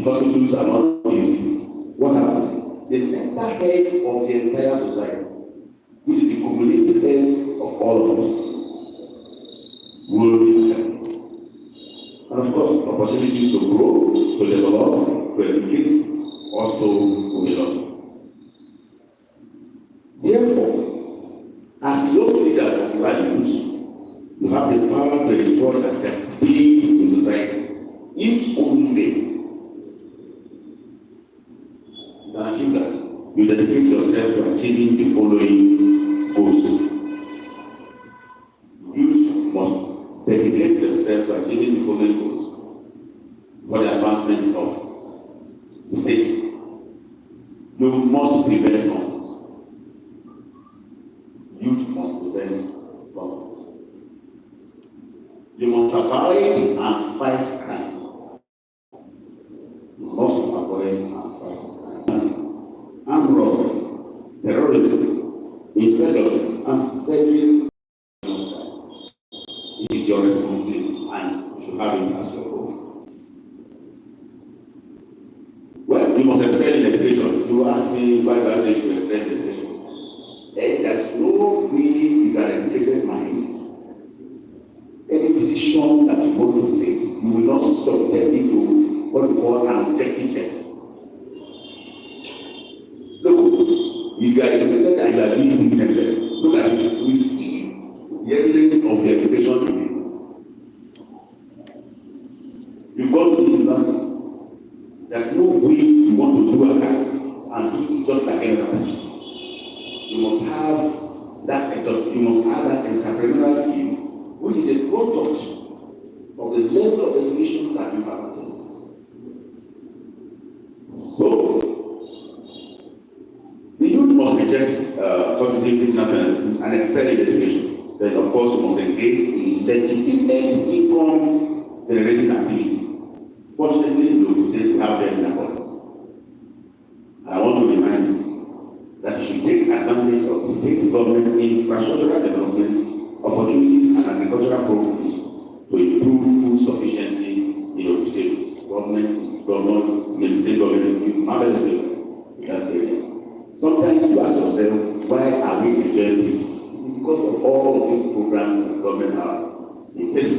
the hospitals are not busy. What happened? The mental health of the entire society, which is the cumulative health of all of us, will be affected. And of course, opportunities to grow, to develop, to educate also will be lost. Therefore, as young leaders and values, you have the power to ensure that there is peace in society. If only you can achieve that, you dedicate yourself to achieving the following goals. Youth must dedicate themselves to achieving the following goals for the advancement of the state. You must prevent conflicts. Youth must prevent conflicts. You must avoid and fight crime. You must avoid and fight crime. Armed robbery, terrorism, insurgency, and settling. It is your responsibility, and you should have it as your role. Well, you must excel in education. You ask me why do I say you should excel in education? There's no way is an educated mind. Any decision that you want to take, you will not subject it to what we call an objective test. Look, if you are educated and you are doing business, look at it. We see the evidence of the education you need. You've gone to the university. There's no way you want to do a guy and do it just like any other person. You must have that entrepreneurial skill, which is a product of the level of education that you have attained. So, the youth must reject cultivating and excel in education. Then, of course, you must engage in legitimate income generating activity. Fortunately, we have them in abundance. I want to remind you that you should take advantage of the state government infrastructural development opportunities and agricultural programs to improve food sufficiency in your state. State government is marvelous in that area. Sometimes you ask yourself, why are we enjoying this? It's because of all of these programs that the government have in place.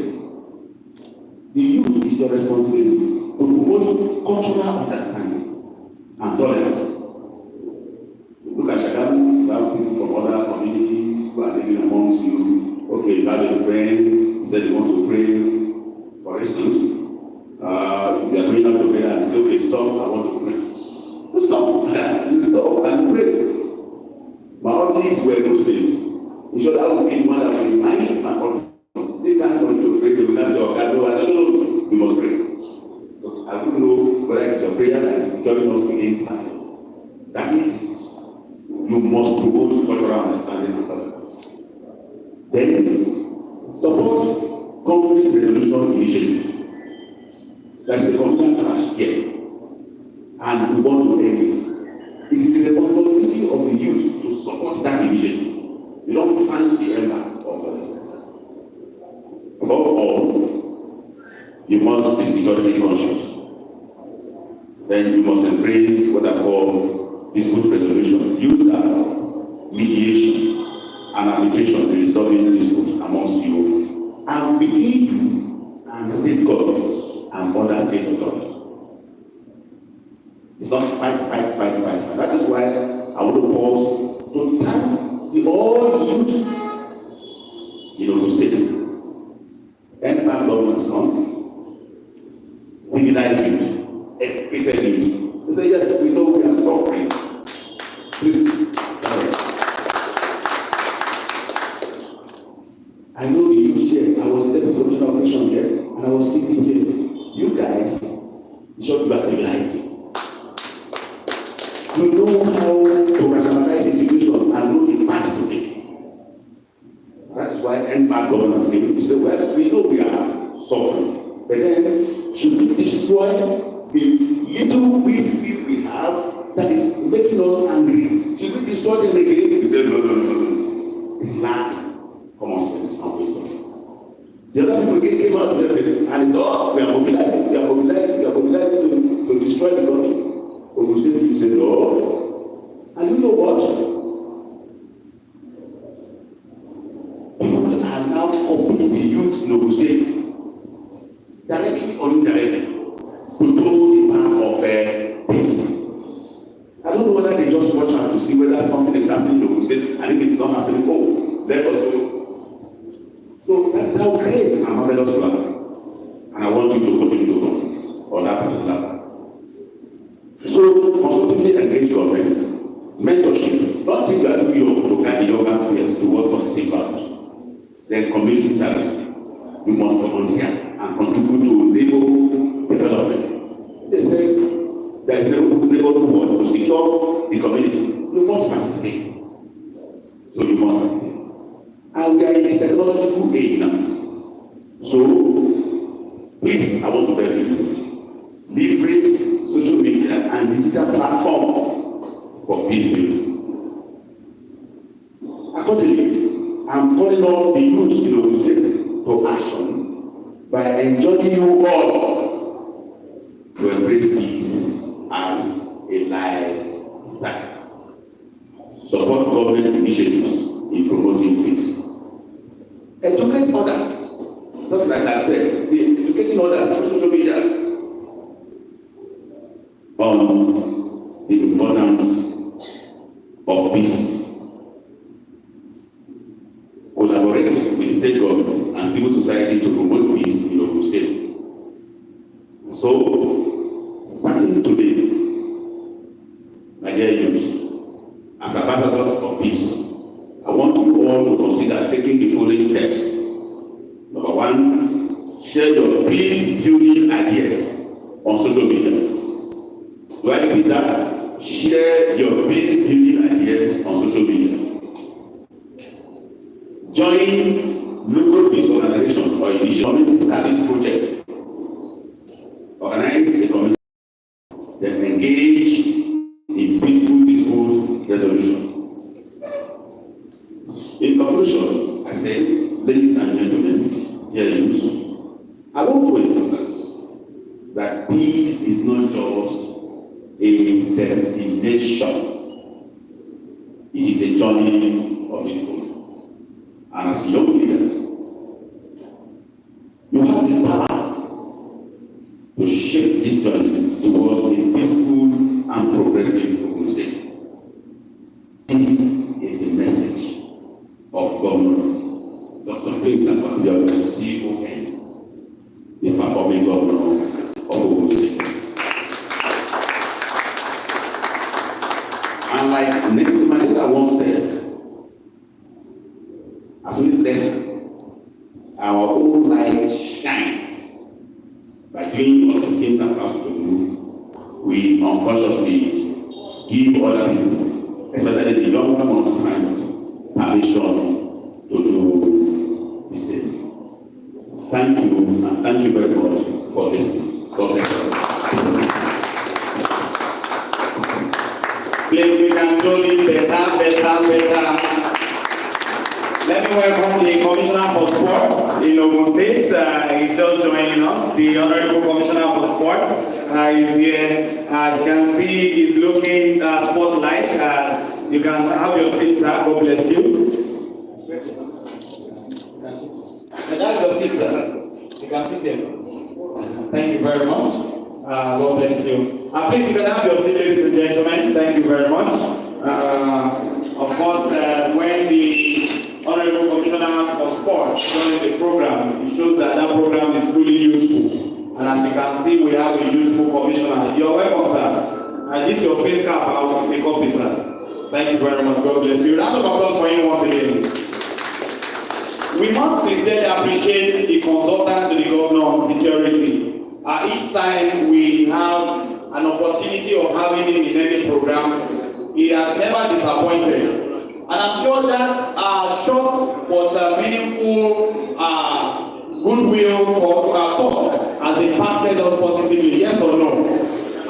The youth is your responsibility to promote cultural understanding and tolerance. Look at Shagamu, you have people from other communities who are living amongst you. Okay, you have a friend who said he wants to pray. For instance, we are going out together and say, okay, stop, I want to pray. You stop, you stop and pray. But all these were Muslims. You should have been one that will remind my God. Take time for you to pray, they will not say, okay, no, I said, no, we must pray. Because I don't know whether it's your prayer that is securing us against accident. That is, you must promote cultural understanding and tolerance. Then, support conflict resolution initiatives. That's a communal crash here. And we want to end it. It is the responsibility of the youth to support that initiative. You don't find the members of others. Above all, you must be security conscious. Then you must embrace what I call dispute resolution. Use that mediation and arbitration in resolving disputes amongst you and between you and state governments and other state authorities. It's not fight. That is why I want to pause to thank the all youth in Ogun State. NPAN governments come, civilize you, educated you. They say, yes, we know we are suffering. Please. I know the youth here. I was in the deputy commissioner of operation here, and I was sitting here. You guys, you are civilized. You know how to rationalize the situation and know the path to take. That is why NPAN governors came. You say, well, we know we are suffering, but then should we destroy the little we feel we have that is making us angry? Should we destroy them again? He said, no. Relax, common sense and wisdom. The other people came out yesterday and they said, oh, we are mobilizing to destroy to do the part of peace. I don't know whether they just watch out to see whether something is happening in the state, and if it's not happening, oh, let us go. So that's how great and marvelous you are. And I want you to continue to go on that particular part. So constructively engage government. Mentorship. Don't think you are doing your to guide the younger players towards positive values. Then community service. You must volunteer and contribute to labor development. They say there is labor reward to secure the community. You must participate. So you must. And we are in a technological age now. So please, I want to tell you, leverage social media and digital platform for peace building. Accordingly, I'm calling on the youth in Ogun State to action by enjoining you all to embrace peace as a lifestyle. Support government initiatives in promoting peace. Educate others. Just like I said, educating others through social media on the importance of peace. Collaborate with state government and civil society to promote peace in Ogun State. So, starting today, my dear youth, as ambassadors for peace, I want you all to consider taking the following steps. Number one, share your peace building ideas on social media. Do I repeat that? Share your peace building ideas on social media. Join local peace organization or initiate community service project. Organize a community, then engage in peaceful dispute resolution. In conclusion, I say, ladies and gentlemen, dear youth, I want to emphasize that peace is not just a destination, it is a journey of its own. And as young leaders, you have the power to shape this journey towards a peaceful and progressive Ogun State. This is the message of Governor Dr. Clinton Kwabena, CON, the performing governor of Ogun State. And like Nelson Mandela once said, as we let our own light shine by doing all the things that we have to do, we unconsciously give other people, especially the younger ones, permission to do the same. Thank you, and thank you very much for listening. God bless you. Please, we can do it better. Let me welcome the Commissioner for Sports in Ogun State. He's just joining us. The Honorable Commissioner for Sports is here. As you can see, he's looking spotlight. You can have your seat, sir. God bless you. That's your seat, sir. You can sit here. Thank you very much. God bless you. Please, you can have your seat, ladies and gentlemen. Thank you very much. Of course, when the Honorable Commissioner for Sports joins the program, it shows that program is really useful. And as you can see, we have a useful commissioner. You're welcome, sir. This is your face cap. I will pick up, sir. Thank you very much. God bless you. Round of applause for him once again. We must sincerely appreciate the consultant to the governor on security. Each time we have an opportunity of having him in any program, he has never disappointed. And I'm sure that short but meaningful goodwill for our talk has impacted us positively, yes or no?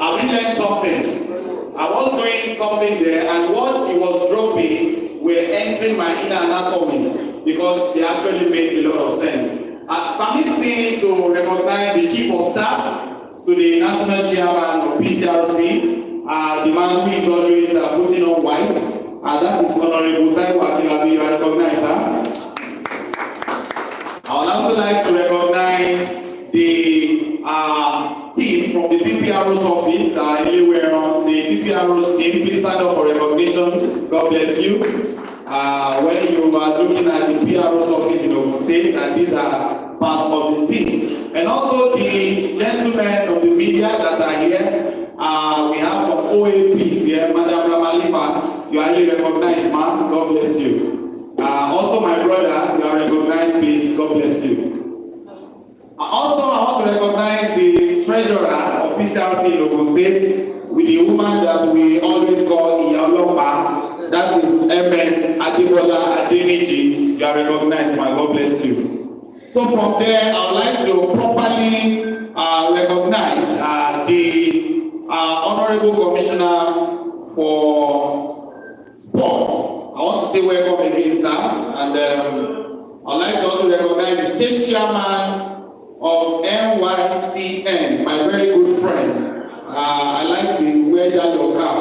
Have we learned something? I was doing something there, and what he was dropping were entering my inner anatomy because they actually made a lot of sense. Permit me to recognize the Chief of Staff to the National Chairman of PCRC, the man who is always putting on white. That is Honorable Taiwo Akinlabi. You are recognized, sir. I would also like to recognize the team from the PPRO's office, anywhere on the PPRO's team, please stand up for recognition. God bless you. When you are looking at the PRO's office in Ogun State, and these are part of the team. And also the gentlemen of the media that are here. We have some OAPs here. Madam Ramalifa, you are highly recognized, ma'am. God bless you. Also my brother, you are recognized, please. God bless you. Also, I want to recognize the treasurer of PCRC in Ogun State with the woman that we always call Iyalopa. That is MS Adebola Adeniji. You are recognized, my God bless you. So from there, I would like to properly recognize the Honorable Commissioner for Sports. I want to say welcome again, sir. And I'd like to also recognize the State Chairman of NYCN, my very good friend. I like the way that your cap.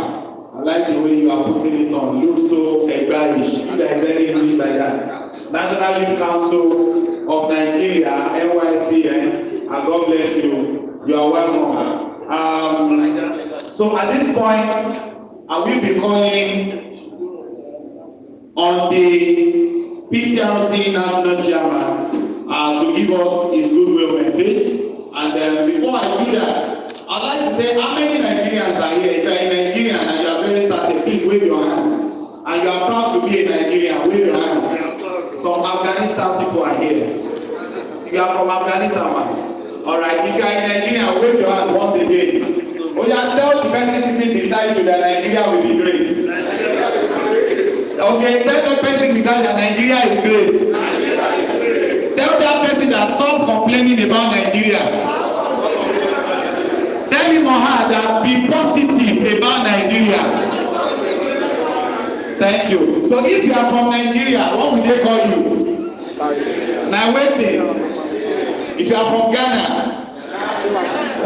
I like the way you are putting it on. Looks so Egbayish. If there is any English like that. National Youth Council of Nigeria, NYCN, and God bless you. You are welcome. So at this point, I will be calling on the PCRC National Chairman to give us his goodwill message. And before I do that, I'd like to say how many Nigerians are here. If you are a Nigerian and you are very certain, please wave your hand. And you are proud to be a Nigerian, wave your hand. Some Afghanistan people are here. You are from Afghanistan, man. Alright, if you are a Nigerian, wave your hand once again. Oh yeah, tell the person sitting beside you that Nigeria will be great. Okay, tell the person beside you that Nigeria is great. Tell that person that stop complaining about Nigeria. Tell him or her that be positive about Nigeria. Thank you. So if you are from Nigeria, what will they call you? Now waiting. If you are from Ghana,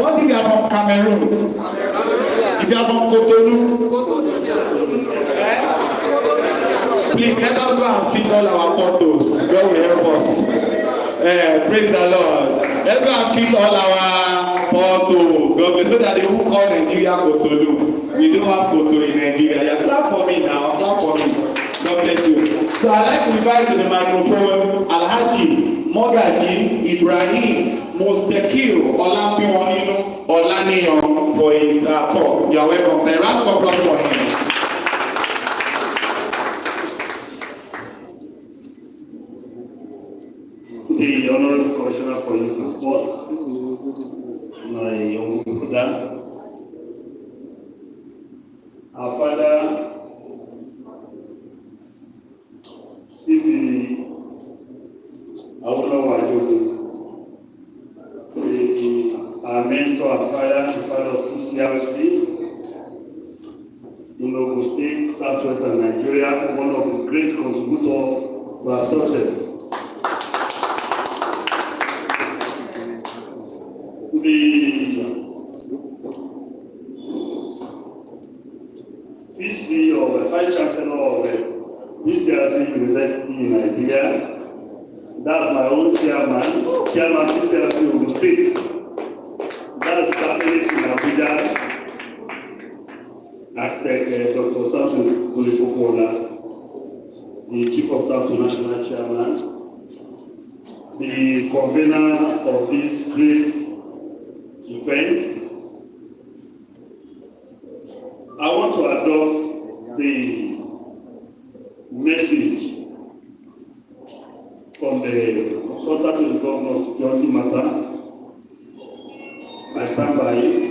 what if you are from Cameroon? If you are from Cotonou, please let us go and feed all our photos. God will help us. Praise the Lord. Let's go and feed all our photos. God will, so that they won't call Nigeria Cotonou. We don't have Cotonou in Nigeria. Yeah, clap for me now. Clap for me. God bless you. So I'd like to invite to the microphone Alhaji Mogaji Ibrahim Mustekil Olampiwaninu Olaniyan for his talk. You are welcome. So a round of applause for him. The Honorable Commissioner for Youth and Sport, my young brother, our father, CB Awolowo Ajogun, our mentor, our father, the father of PCRC in Ogun State, Southwestern Nigeria, one of the great contributors to our success. The VC or the Vice Chancellor of PCRC University in Nigeria, that's my own chairman PCRC Ogun State. That's happening in Abuja. Architect Dr. Samson Olifokola, the Chief of Staff to National Chairman, the convener of this great event. I want to adopt the message from the consultant to the governor's security matter. I stand by it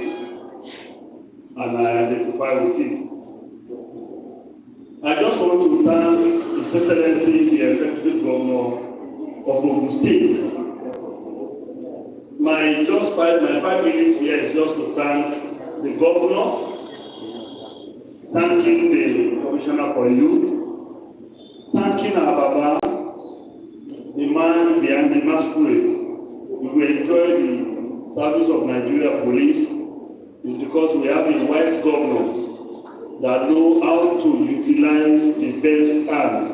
and I identify with it. I just want to thank His Excellency the Executive Governor of Ogun State. My 5 minutes here is just to thank the governor, thanking the Commissioner for Youth, thanking our Baba, the man behind the masquerade. If we enjoy the service of Nigeria Police, it's because we have a wise governor that know how to utilize the best hands.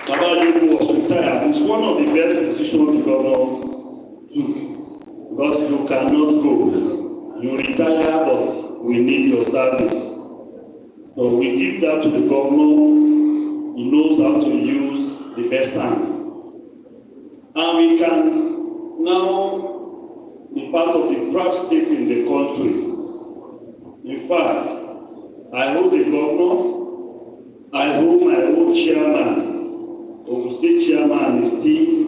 Baba Adeku was retired. It's one of the best decisions the governor took. because you cannot go. You retire, but we need your service. So we give that to the governor. He knows how to use the first hand. And we can now be part of the proud state in the country. In fact, I hold the governor, I hold my own chairman, of the state chairman and his team.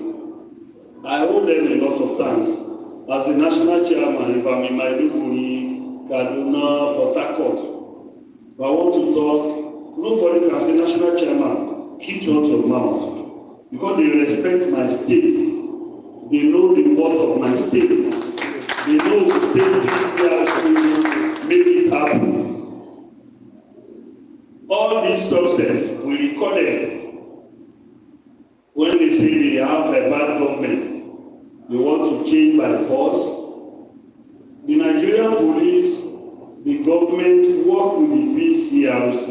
I hold them a lot of times. As the national chairman, if I'm in Maiduguri, Kaduna, Port Harcourt, if I want to talk, nobody can say, national chairman, keep shut your mouth. Because they respect my state. They know the worth of my state. They know to take this seriously, make it happen. All these success we recorded when they say they have a bad government, they want to change by force. The Nigerian police, the government work with the PCRC.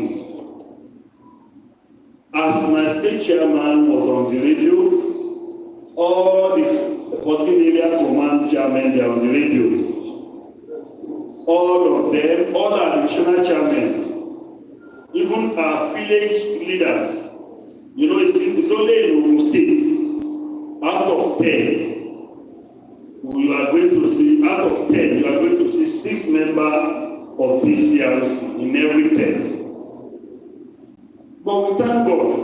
As my state chairman was on the radio, all the 14 area command chairmen, they are on the radio. All of them, all our additional chairmen, even our village leaders, you know, it's only in Ogun State, out of 10, you are going to see, out of 10, you are going to see 6 members of PCRC in every 10. But we thank God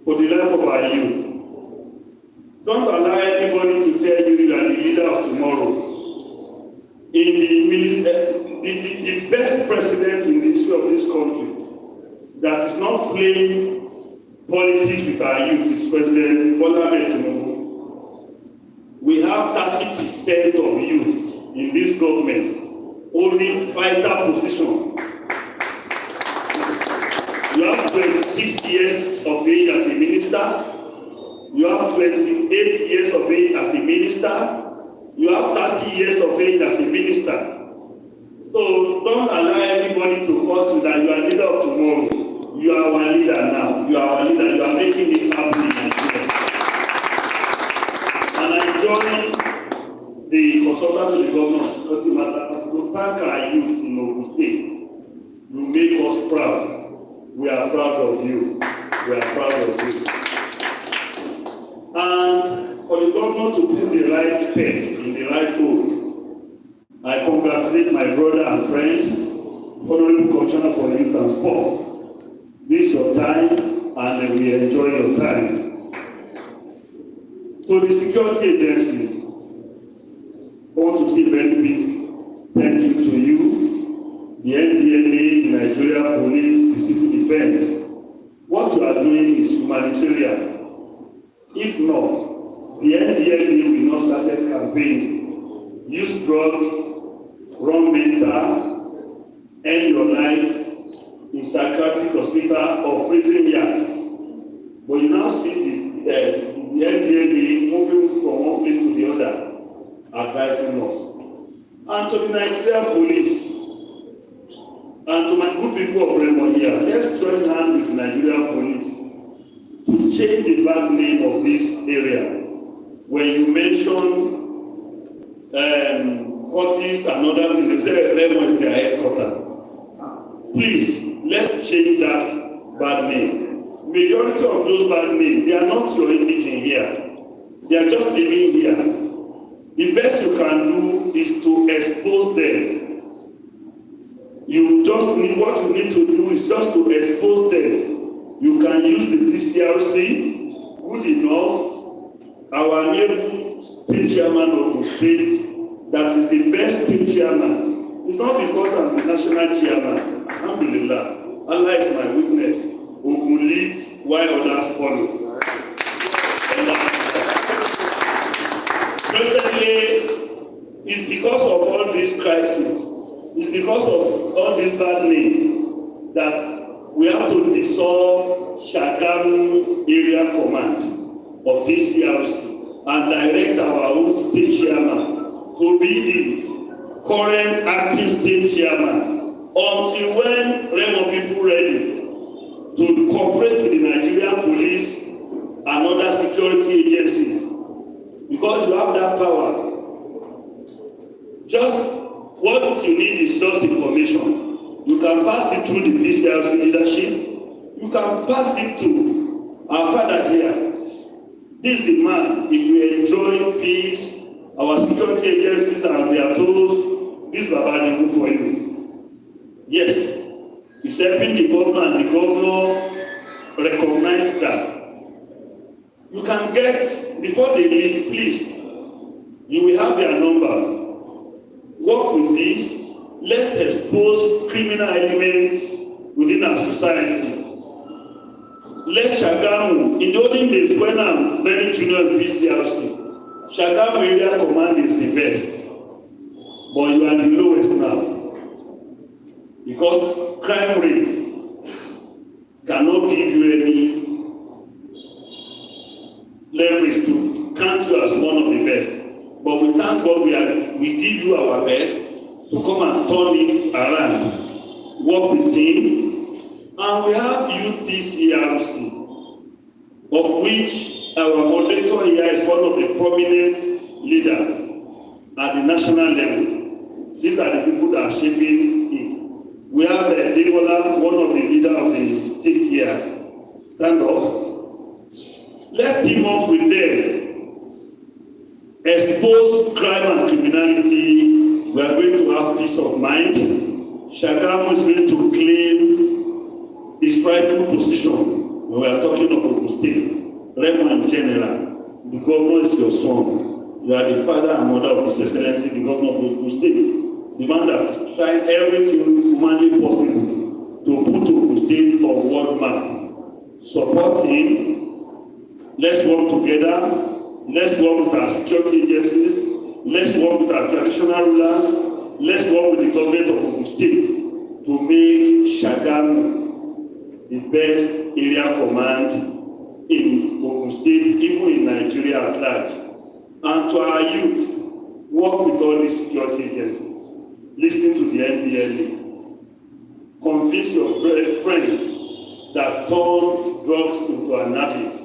for the life of our youth. Don't allow anybody to tell you you are the leader of tomorrow. In the best president in the history of this country that is not playing politics with our youth is President Bola Ahmed Tinubu. We have 30% of youth in this government, only vital position. You have 26 years of age as a minister. You have 28 years of age as a minister. You have 30 years of age as a minister. So don't allow anybody to cause you that you are leader of tomorrow. You are our leader now. You are our leader. You are making it happen in Nigeria. And I join the consultant to the government of security matter to thank our youth in Ogun State. You make us proud. We are proud of you. We are proud of you. And for the government to put the right peg in the right hole, I congratulate my brother and friend, Honorable Commissioner for Youth and Sport. This is your time, and we enjoy your time. So the security agencies, I want to say a very big thank you to you, the NDLA, the Nigeria Police, the Civil Defense. What you are doing is humanitarian. If not, the NDLA will not start a campaign. Use drug, run mental, end your life in psychiatric hospital or prison yard. But you now see the NDLA moving from one place to the other, advising us. And to the Nigerian police, and to my good people of Remo here, let's join hands with the Nigerian police to change the bad name of this area. When you mention Curtis and other things, they say Remo is their headquarters. Please, let's change that bad name. Majority of those bad names, they are not your indigenous here. They are just living here. The best you can do is to expose them. You just need, what you need to do is just to expose them. You can use the PCRC, good enough. Our new state chairman of the state, that is the best state chairman. It's not because I'm the national chairman. Alhamdulillah. Allah is my witness. Who will lead while others follow. Presently, it's because of all these crises. It's because of all this bad name that we have to dissolve Shagamu Area Command of PCRC and direct our own state chairman to be the current active state chairman until when Remo people ready to cooperate with the Nigerian police and other security agencies. Because you have that power. Just what you need is just information. You can pass it through the PCRC leadership. You can pass it to our father here. This is the man. If we enjoy peace, our security agencies and their tools, this Baba dey good for you. Yes, he's helping the governor, and the governor recognize that. You can get, before they leave, please, you will have their number. Work with this. Let's expose criminal elements within our society. Let's Shagamu. In the olden days, when I'm very junior in PCRC, Shagamu area command is the best. But you are the lowest now. Because crime rate cannot give you any leverage to count you as one of the best. But we thank God we give you our best to come and turn it around, work with him. And we have Youth PCRC, of which our moderator here is one of the prominent leaders at the national level. These are the people that are shaping it. We have Debola, one of the leaders of the state here. Stand up. Let's team up with them. Expose crime and criminality. We are going to have peace of mind. Shagamu is going to claim his rightful position when we are talking of Ogun State. Remo in general, the governor is your son. You are the father and mother of His Excellency, the governor of Ogun State. The man that is trying everything humanly possible to put Ogun State on world map. Support him. Let's work together. Let's work with our security agencies. Let's work with our traditional rulers. Let's work with the government of Ogun State to make Shagamu the best area command in Ogun State, even in Nigeria at large. And to our youth, work with all these security agencies. Listen to the NDLA. Convince your friends that turn drugs into an habit.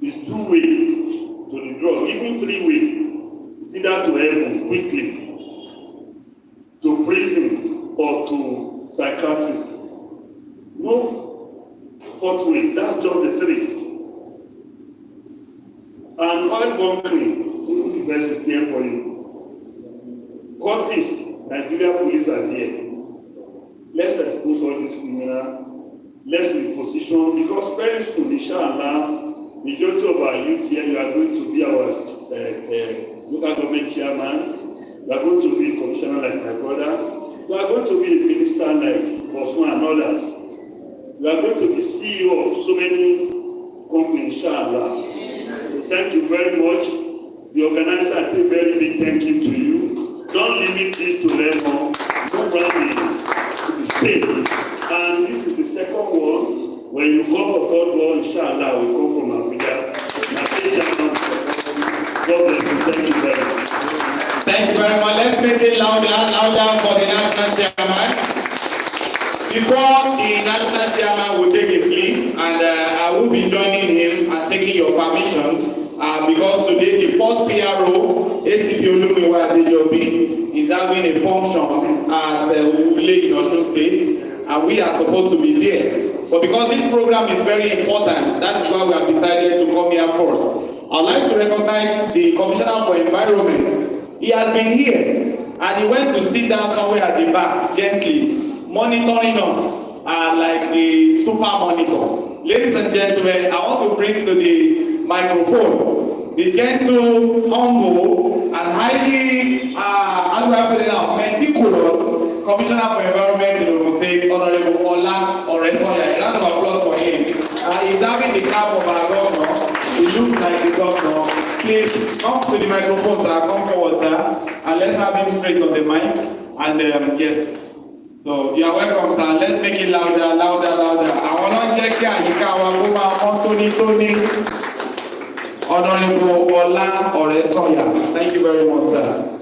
It's 2 ways to the drug, even 3 ways. It's either to heaven quickly, to prison, or to psychiatry. No 4th way, that's just the 3. And oil bunkering, the best is there for you. Cultists, Nigeria police are there. Let's expose all these criminals. Let's reposition, because very soon, inshallah, majority of our youth here, you are going to be our local government chairman. You are going to be a commissioner like my brother. You are going to be a minister like Bosman and others. You are going to be CEO of so many companies, inshallah. So thank you very much. The organizer, I say very big thank you to you. Don't limit this to Remo. Move around to the state. And this is the second one. When you come for third one, inshallah, we come from Abuja. God bless you. Thank you very much. Thank you very much. Let's make it louder for the national chairman. Before the national chairman will take his leave, and I will be joining him and taking your permissions, because today the first PRO, ACP Olumiwa Adejobi, is having a function at Ule in Osun State, and we are supposed to be there. But because this program is very important, that is why we have decided to come here first. I'd like to recognize the Commissioner for Environment. He has been here, and he went to sit down somewhere at the back, gently, monitoring us like the super monitor. Ladies and gentlemen, I want to bring to the microphone the gentle, humble, and highly, meticulous Commissioner for Environment in Ogun State, Honorable Ola Oresoya. A round of applause for him. He's having the cap of our governor. He looks like the governor. Please come to the microphone, sir. Come forward, sir. And let's have him straight on the mic. And yes. So you are welcome, sir. Let's make it louder, louder, louder. I want to check here. Tony. Honorable Ola Oresoya. Thank you very much, sir.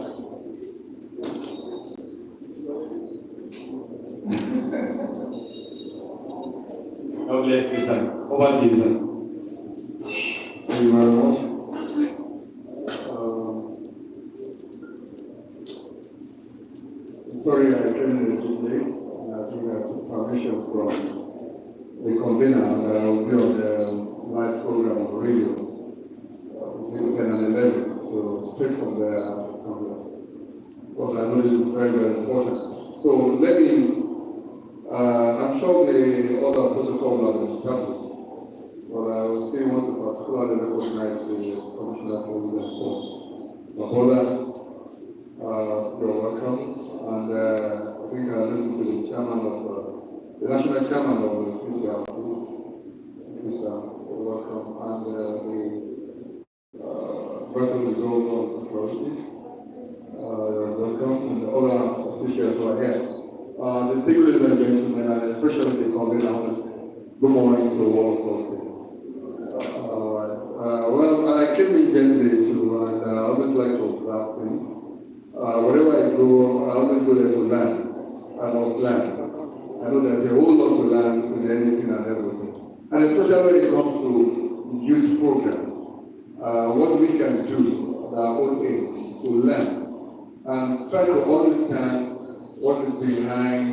God bless you, sir. Over to you, sir. Thank you very much. sorry I came in a bit late. I think I took permission from the convener that I will be on the live program on the radio between 10 and 11. So straight from there, because I know this is very, very important. So let me, I'm sure the other protocol will have been established, but I will still want to particularly recognize the Commissioner for Women Sports. My brother, you're welcome. And I think I listened to the chairman of the national chairman of the PCRC. You're welcome. And the president of the Zone of Security. You're welcome. And the other officials who are here. Distinguished ladies and gentlemen, and especially the convener, good morning to all of us. All right. Well, I came in Genji too, and I always like to observe things. Wherever I go, I always go there to learn. I must learn. I know there's a whole lot to learn in anything and everything. And especially when it comes to youth program, what we can do at our own age to learn and try to understand what is behind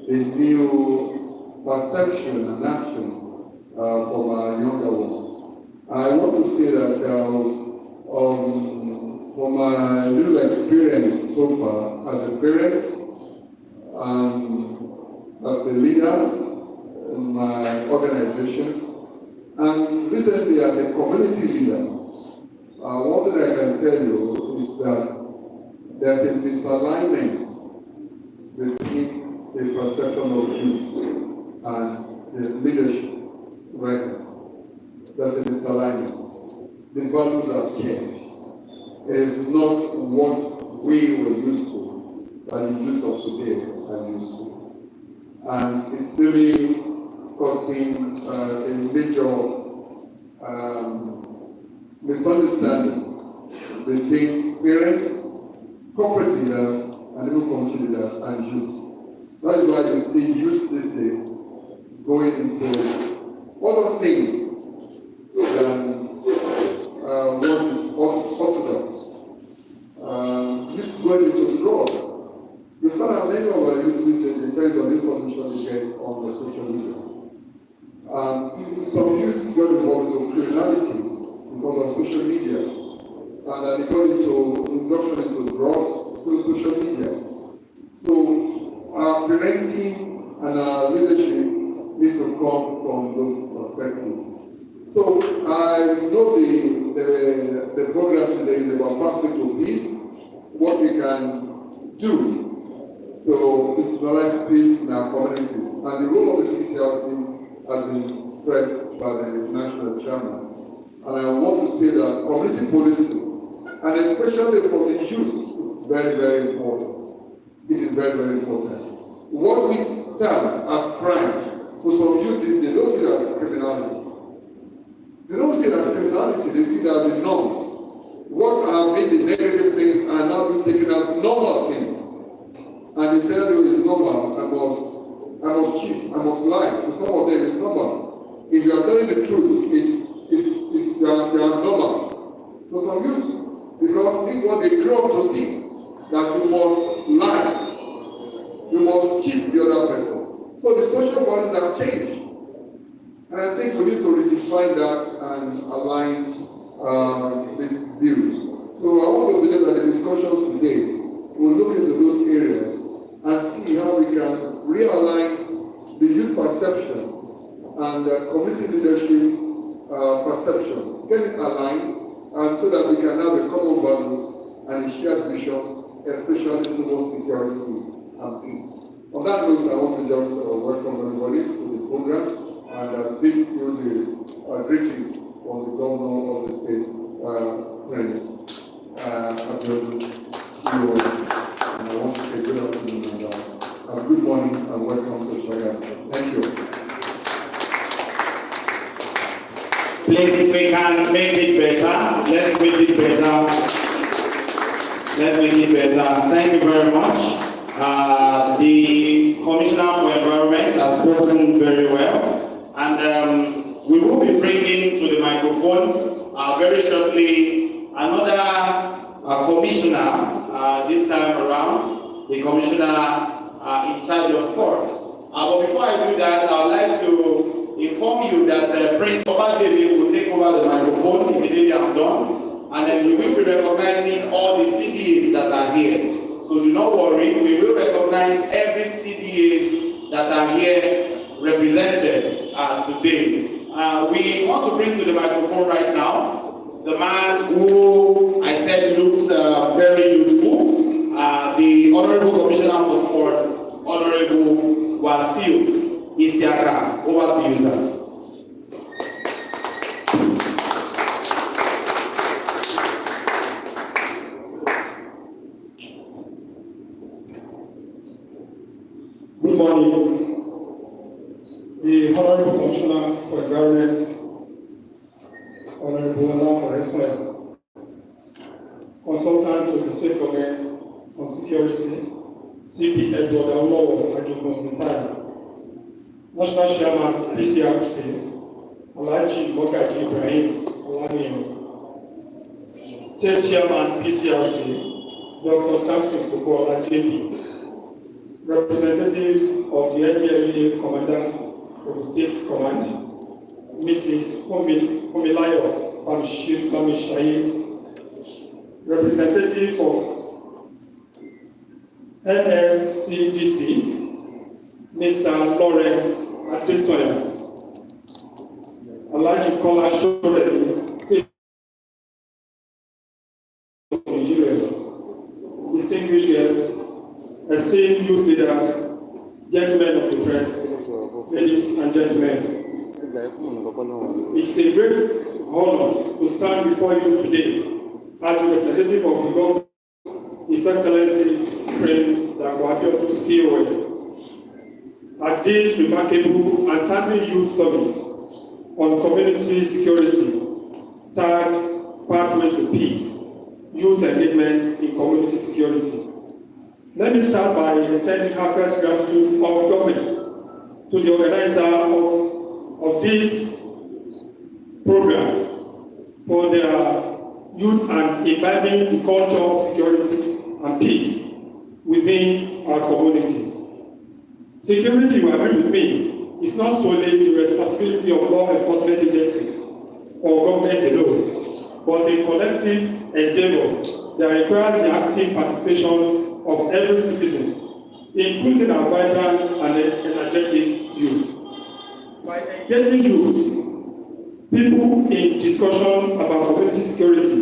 the new perception and action from our younger ones. I want to say that from my little experience so far as a parent, as a leader in my organization, and recently as a community leader, one thing I can tell you is that there's a misalignment between the perception of youth and the leadership right now. There's a misalignment. The values have changed. It is not what we were used to that the youth of today are used to. And it's really causing a major misunderstanding between parents, corporate leaders, and even community leaders and youth. That is why you see youth these days going into other things than what is orthodox. Youth going into drug. You find that many of our youth these days depends on the information they get on the social media. Some youth got involved into criminality because of social media. And they got into induction into drugs through social media. So our parenting and our leadership needs to come from those perspectives. So I know the program today is about Pathway to Peace, what we can do to institutionalize peace in our communities. And the role of the PCRC has been stressed by the national chairman. And I want to say that community policing, and especially for the youth, is very, very important. It is very, very important. What we term as crime, for some youth these days, they don't see it as criminality. They don't see it as criminality, they see it as the norm. What have been the negative things are now being taken as normal things. And they tell you it's normal, I must cheat, I must lie. To some of them it's normal. If you are telling the truth, they are normal. To some youth, because it's what they grew up to see, that you must lie, you must cheat the other person. So the social values have changed. And I think we need to redefine that and align these views. So I want to believe that the discussions today will look into those areas and see how we can realign the youth perception and the community leadership perception, get it aligned, and so that we can have a common value and a shared vision, especially towards security and peace. On that note, I want to just welcome everybody to the program and bid you the greetings from the governor of the state, Prince Abiodun, CEO. And I want to say good afternoon and good morning and welcome to Shaga. Thank you. Please, we can make it better. Let's make it better. Let's make it better. Thank you very much. The Commissioner for Environment has spoken very well. And we will be bringing to the microphone very shortly another commissioner this time around. the commissioner in charge of sports. But before I do that, I would like to inform you that Prince Obadebe will take over the microphone immediately I'm done, and then we will be recognizing all the CDAs that are here. So do not worry, we will recognize every CDA that are here represented today. We want to bring to the microphone right now the man who I said looks very youthful, the Honorable Commissioner for Sport, Honorable Wasiu Isiaka. Over to you, sir. Good morning. The Honorable Commissioner for Environment, Honorable Ola Oresme, Consultant to the State Government on Security, CP Edward Awolowo Ajogun retired, National Chairman PCRC, Alhaji Mogaji Ibrahim Olaniyan, State Chairman PCRC, Dr. Samson Kokola JP, Representative of the NDLEA Commander of the State's Command, Mrs. Fumilayo Famishayi, Representative of NSCGC, Mr. Lawrence Adesoya, Alhaji Kola Shoredi, State of Nigeria, distinguished guests, esteemed youth leaders, gentlemen of the press, ladies and gentlemen, it's a great honor to stand before you today as a representative of the government, His Excellency Prince Dagwa Abiodun CON, at this remarkable and timely youth summit on community security, tagged Pathway to Peace, Youth Engagement in Community Security. Let me start by extending heartfelt gratitude of the government to the organizer of this program for their youth and imbibing the culture of security and peace within our communities. Security, you agree with me, is not solely the responsibility of law enforcement agencies or government alone, but a collective endeavor that requires the active participation of every citizen, including our vibrant and energetic youth. By engaging youth, people in discussion about community security,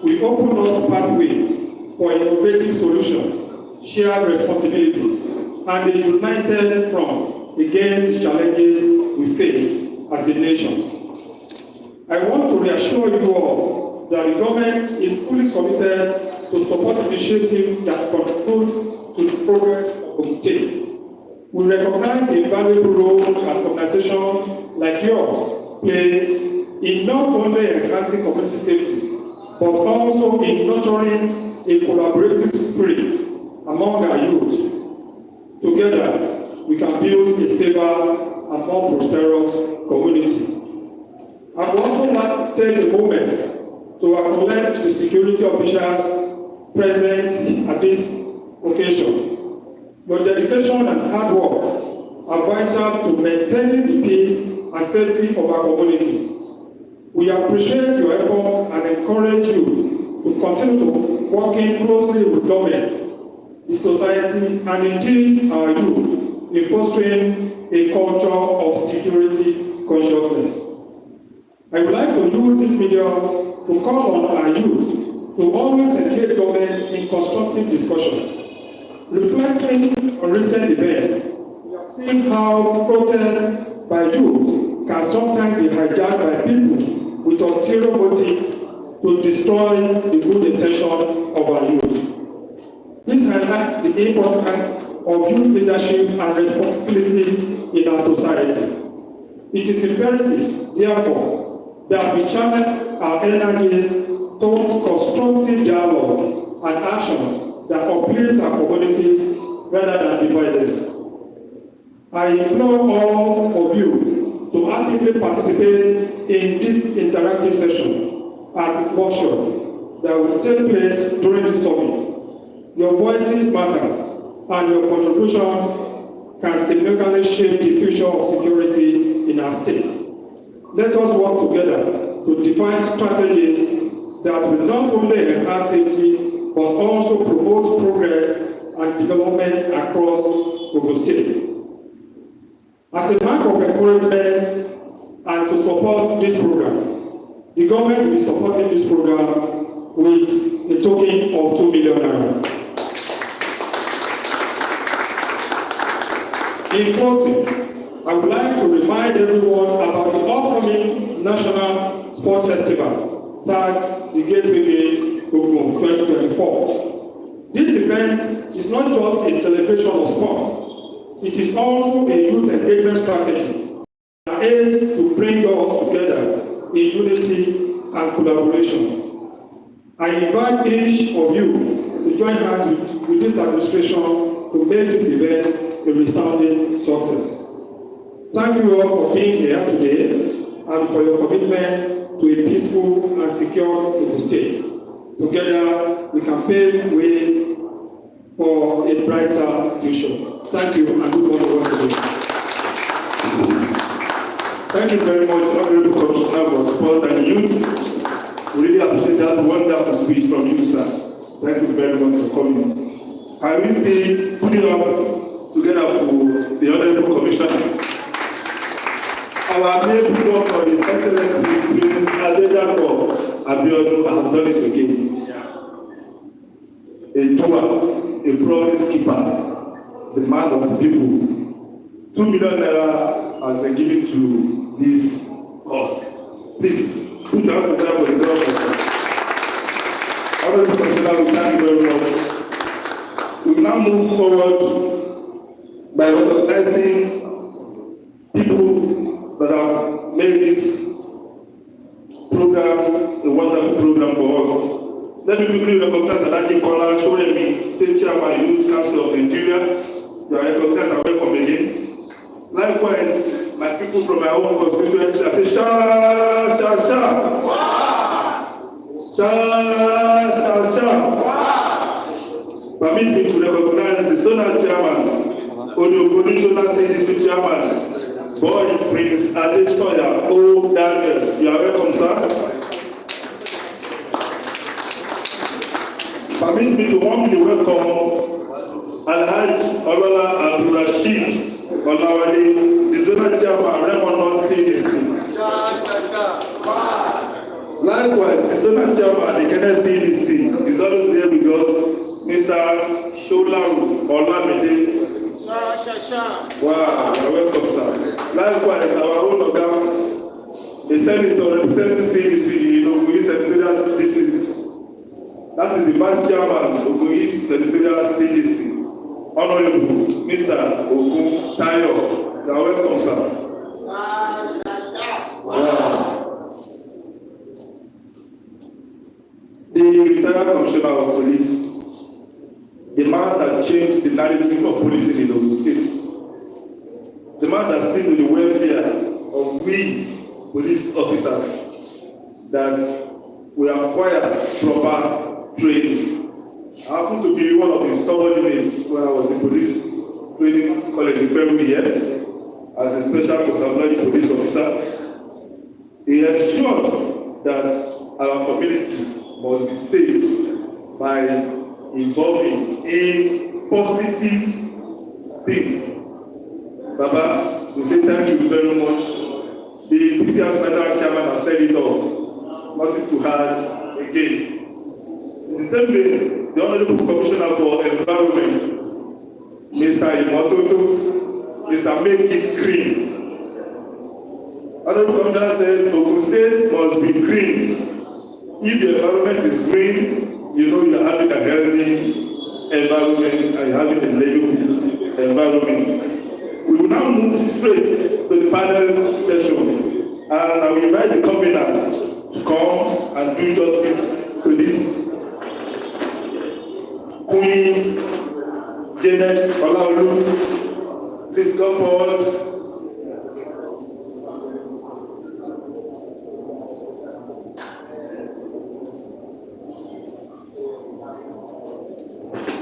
we open up pathway for innovative solutions, shared responsibilities, and a united front against the challenges we face as a nation. I want to reassure you all that the government is fully committed to support initiatives that contribute to the progress of the state. We recognize the valuable role that organizations like yours play in not only enhancing community safety, but also in nurturing a collaborative spirit among our youth. Together, we can build a safer and more prosperous community. I would also like to take a moment to acknowledge the security officials present at this occasion. Your dedication and hard work are vital to maintaining the peace and safety of our communities. We appreciate your efforts and encourage you to continue working closely with government, the society, and indeed our youth in fostering a culture of security consciousness. I would like to use this medium to call on our youth to always engage government in constructive discussion. Reflecting on recent events, we have seen how protests by youth can sometimes be hijacked by people with ulterior motive to destroy the good intention of our youth. This highlights the importance of youth leadership and responsibility in our society. It is imperative, therefore, that we channel our energies towards constructive dialogue and action that uplift our communities rather than divide them. I implore all of you to actively participate in this interactive session and workshop that will take place during the summit. Your voices matter, and your contributions can significantly shape the future of security in our state. Let us work together to define strategies that will not only enhance safety but also promote progress and development across Ogun State. As a mark of encouragement and to support this program, the government will be supporting this program with a token of 2 million naira. In closing, I would like to remind everyone about the upcoming National Sport Festival, tagged the Gateway Games Ogun 2024. This event is not just a celebration of sport, it is also a youth engagement strategy that aims to bring us together in unity and collaboration. I invite each of you to join hands with this administration to make this event a resounding success. Thank you all for being here today and for your commitment to a peaceful and secure Ogun State. Together, we can pave ways for a brighter future. Thank you and good morning once again. Thank you very much, Honorable Commissioner for Sport and Youth. We really appreciate that wonderful speech from you, sir. Thank you very much for coming. I will be putting up together for the Honorable Commissioner. Our main put for His Excellency Prince Adedapo Abiodun has done it again. A doer, a promise keeper, the man of the people. 2 million naira has been given to this cause. Please put your hands together for the government. Honorable Commissioner, we thank you very much. We will now move forward by recognizing people that have made this program a wonderful program for us. Let me quickly recognize Alhaji Kola Shoremi, State Chairman, Youth Council of Nigeria. You are recognized and welcome again. Likewise, my people from my own constituency, I say, Sha, Sha, Sha. Sha, Sha, Sha. Permit me to recognize the zonal chairman, Odogoni Zonal State Chairman, Boy Prince Adesoya O. Daniel. You are welcome, sir. Permit me to warmly welcome Alhaji Olola Abdulrasheed Olawale, the zonal chairman, Raymond North CDC. Likewise, the zonal chairman, the Kenneth CDC, is always there with us, Mr. Sholaru Olamide. Wow, you're welcome, sir. Likewise, our own Oga, the senator representing CDC, Ogun Senatorial District. That is the vice chairman of Ogun Senatorial CDC. Honorable Mr. Ogun Tayo. You are welcome, sir. Wow. The retired commissioner of police, the man that changed the narrative of policing in Ogun State, the man that sees to the welfare of we police officers, that we acquire proper training. I happen to be one of the subordinates when I was in police training college in February here as a special constabulary police officer. He ensured that our community must be safe by involving in positive things. Baba, we say thank you very much. The PCF Federal Chairman has said it all. Nothing to add again. In the same way, the Honorable Commissioner for Environment, Mr. Imototo, Mr. Make It Green. Honorable Commissioner said Ogun State must be green. If the environment is green, you know you are having a healthy environment and you are having a living environment. We will now move straight to the panel session, and I will invite the convener to come and do justice to this Queen Janet Olaolu. Please come forward.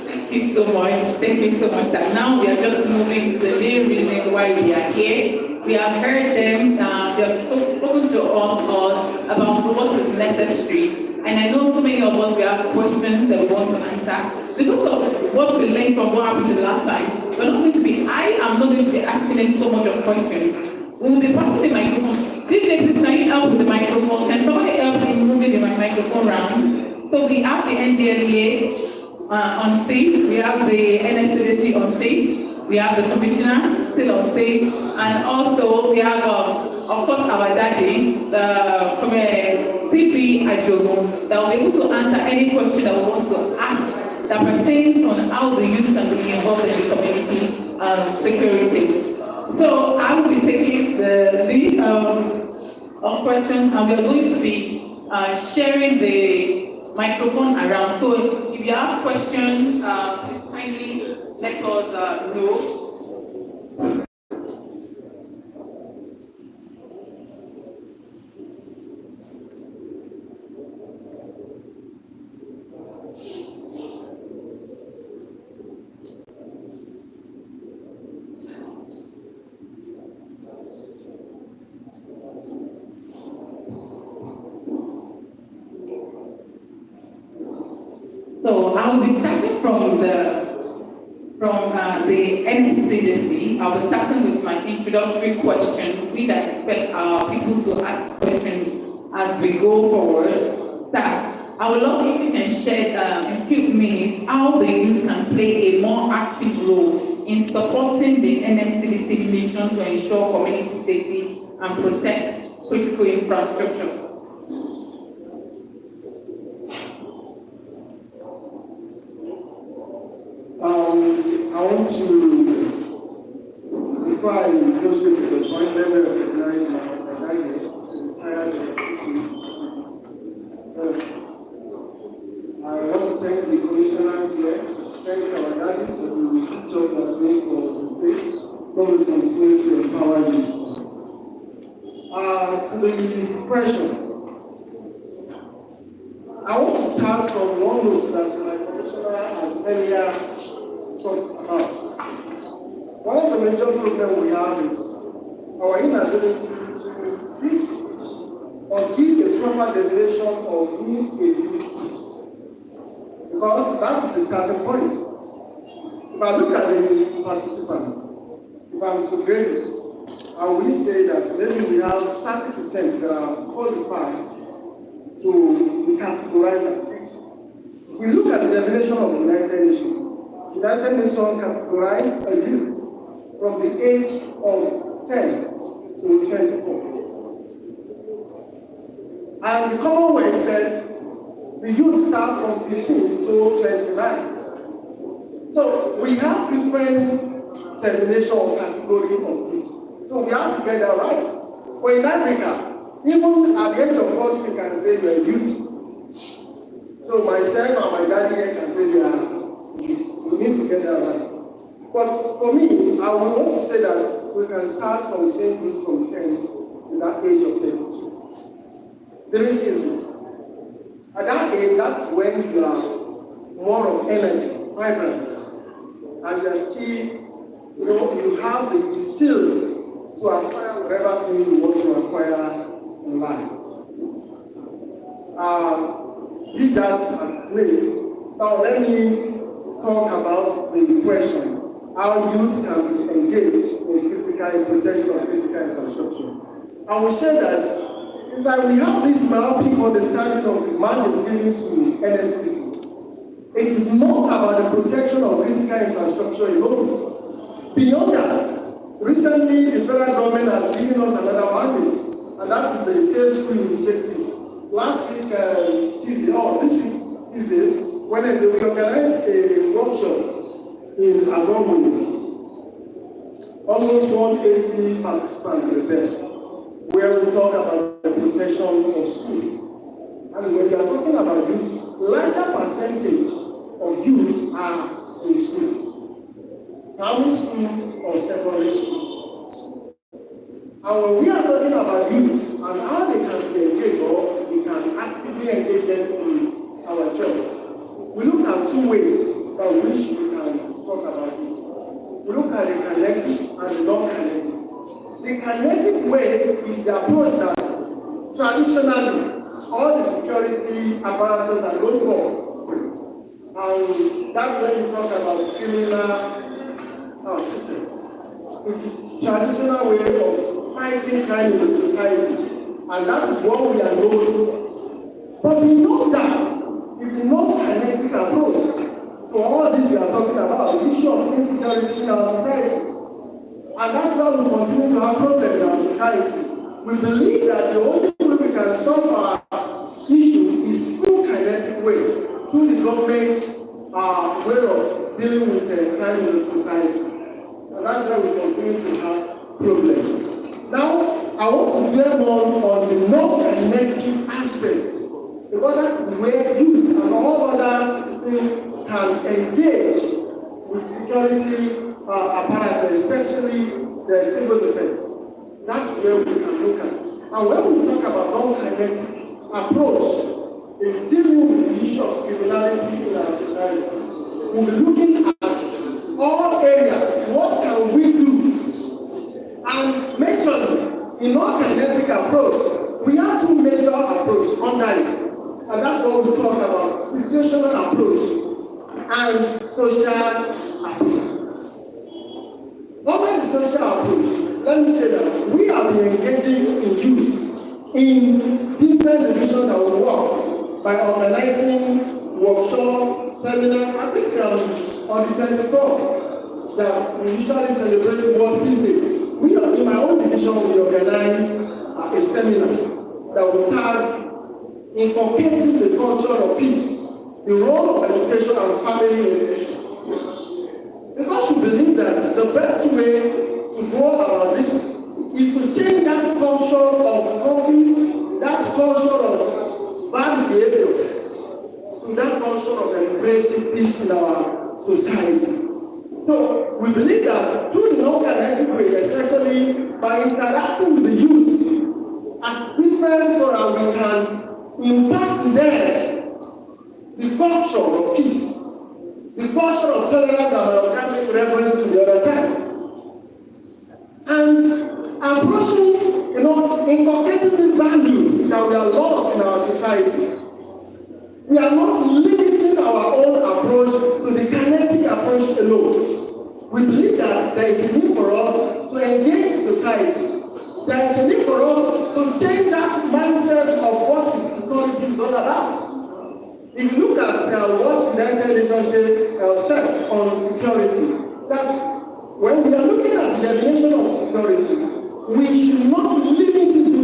Thank you so much. Thank you so much, sir. Now we are just moving to the main reason why we are here. We have heard them, they have spoken to us about what is necessary. And I know so many of us, we have questions that we want to answer. Because of what we learned from what happened the last time, I am not going to be asking them so much of questions. We will be passing the microphone. DJ, please, can you help with the microphone? Can somebody help me moving the microphone around? So we have the NDLEA on stage, we have the NSCDC on stage, we have the commissioner still on stage, and also we have, of course, our daddy, the CP Ajogo, that will be able to answer any question that we want to ask that pertains on how the youth can be involved in the community security. So I will be taking the lead of questions, and we are going to be sharing the microphone around. So if you have questions, please kindly let us know. So I will be starting from the NSCDC. I will be starting with my introductory questions, which I expect people to ask questions as we go forward. So I would love if you can share in a few minutes how the youth can play a more active role in supporting the NSCDC mission to ensure community safety and protect critical infrastructure. I want to, before I go straight to the point, let me recognize my daddy, the retired CP. First, I want to thank the commissioners here, thank our daddy for the good job that they made for the state. God will continue to empower you. To the question, I want to start from one note that my commissioner has earlier talked about. One of the major problems we have is our inability to teach or give a proper definition of who a youth is. Because that's the starting point. If I look at the participants, if I'm to grade it, I will say that maybe we have 30% that are qualified to be categorized as youth. We look at the definition of the United Nations. United Nations categorize a youth from the age of 10 to 24. And the Commonwealth said the youth start from 15 to 29. So we have different termination or category of youth. So we have to get that right. For in Africa, even at the age of 40, you can say you're a youth. So myself and my daddy here can say they are youth. We need to get that right. But for me, I would want to say that we can start from saying youth from 10 to that age of 32. The reason is this. At that age, that's when you are more of energy, vibrance, and you are still, you have the zeal to acquire whatever thing you want to acquire in life. Be that as it may, now let me talk about the question, how youth can be engaged in protection of critical infrastructure. I will share that it's that we have this myopic understanding of the mandate given to NSCDC. It is not about the protection of critical infrastructure alone. Beyond that, recently the federal government has given us another mandate, and that is the Safe School Initiative. Last week, this week, Tuesday, Wednesday, we organized a workshop in Agombo. Almost 180 participants were there, where we talk about the protection of school. And when we are talking about youth, larger percentage of youth are in school. Primary school or secondary school. And when we are talking about youth and how they can be engaged or we can actively engage them in our job, we look at two ways by which we at the kinetic and the non-kinetic. The kinetic way is the approach that traditionally all the security apparatus are going for. And that's when you talk about criminal system. It is traditional way of fighting crime in the society. And that is what we are going for. But we know that it's a non-kinetic approach to all this we are talking about, the issue of insecurity in our society. And that's how we continue to have problems in our society. We believe that the only way we can solve our issue is through kinetic way, through the government's way of dealing with crime in the society. And that's why we continue to have problems. Now, I want to dwell more on the non-kinetic aspects, because that is where youth and all other citizens can engage with security apparatus, especially the civil defense. That's where we can look at. And when we talk about non-kinetic approach in dealing with the issue of criminality in our society, we'll be looking at all areas. What can we do? And majorly, in non-kinetic approach, we have two major approaches under it. And that's what we talk about, situational approach and social approach. Under the social approach, let me say that we have been engaging in youth in different divisions that we work by organizing workshop, seminar. I think on the 24th that we usually celebrate World Peace Day. We are in my own division. We organize a seminar that will tag inculcating the culture of peace, the role of education and family institutions. Because we believe that the best way to go about this is to change that culture of conflict, that culture of bad behavior, to that culture of embracing peace in our society. So we believe that through the non-kinetic way, especially by interacting with the youth at different forums, we can impact there the culture of peace, the culture of tolerance that I organic reference to the other time. And approaching, inculcating value that we are lost in our society. We are not limiting our own approach to the kinetic approach alone. We believe that there is a need for us to engage society. There is a need for us to change that mindset of what security is all about. If you look at what United Nations said on security, that when we are looking at the definition of security, we should not limit it to